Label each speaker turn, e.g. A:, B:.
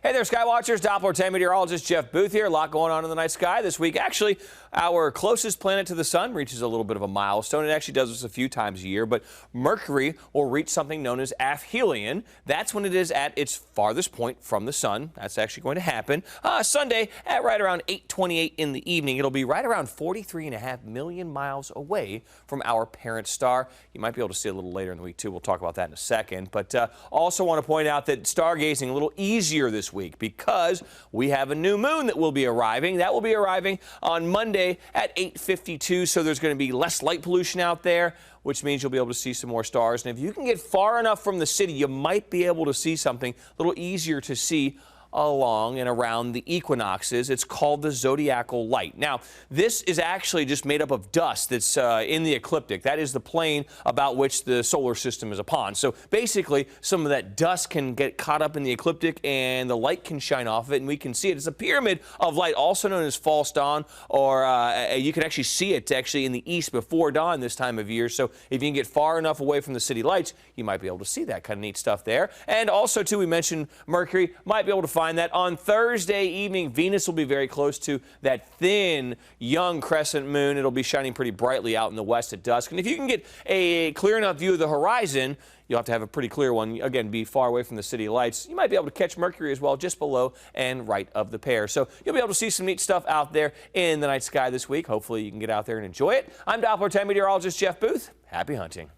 A: Hey there, Skywatchers. Doppler 10 meteorologist Jeff Booth here. A lot going on in the night sky this week. Actually, our closest planet to the sun reaches a little bit of a milestone. It actually does this a few times a year, but Mercury will reach something known as aphelion. That's when it is at its farthest point from the sun. That's actually going to happen Sunday at right around 8:28 in the evening. It'll be right around 43.5 million miles away from our parent star. You might be able to see it a little later in the week, too. We'll talk about that in a second. But also want to point out that stargazing a little easier this week because we have a new moon that will be arriving. That will be arriving on Monday at 8:52, so there's going to be less light pollution out there, which means you'll be able to see some more stars. And if you can get far enough from the city, you might be able to see something a little easier to see along and around the equinoxes. It's called the zodiacal light. Now, this is actually just made up of dust that's in the ecliptic. That is the plane about which the solar system is upon. So basically, some of that dust can get caught up in the ecliptic and the light can shine off of it and we can see it. It's a pyramid of light, also known as false dawn, or you can actually see it in the east before dawn this time of year. So if you can get far enough away from the city lights, you might be able to see that kind of neat stuff there. And also, too, we mentioned Mercury might be able to find that on Thursday evening. Venus will be very close to that thin, young crescent moon. It'll be shining pretty brightly out in the west at dusk. And if you can get a clear enough view of the horizon, you'll have to have a pretty clear one. Again, be far away from the city lights. You might be able to catch Mercury as well, just below and right of the pair. So you'll be able to see some neat stuff out there in the night sky this week. Hopefully you can get out there and enjoy it. I'm Doppler 10 meteorologist Jeff Booth. Happy hunting.